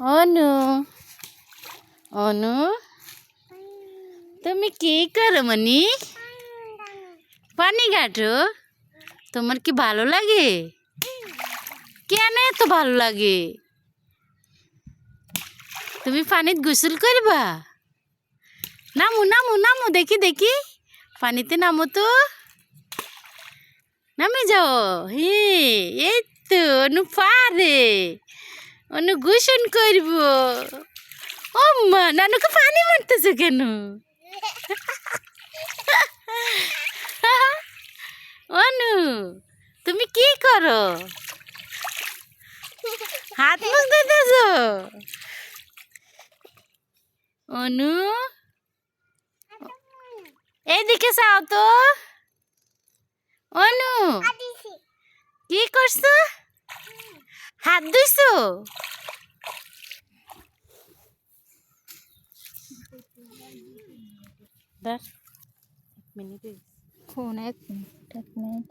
অনু অনু তুমি কি করো মনি? পানি ঘাটো? তোমার কি ভালো লাগে? কেন এত ভালো লাগে? তুমি পানিত গোসল করবা? নামো নামো নামো, দেখি দেখি, পানিতে নামো তো, নামে যাও। হে, এই তো অনু পারে, অনু গোসল করব। ও মা, নানুকে পানি মারতেছো কেন? অনু, তুমি কি করো? হাত মুখ দিতেছো? অনু, এইদিকে চাও তো। অনু, কি করছো? হাত ধুইছো? এক মিনিট। Phone 1 minute 1 minute.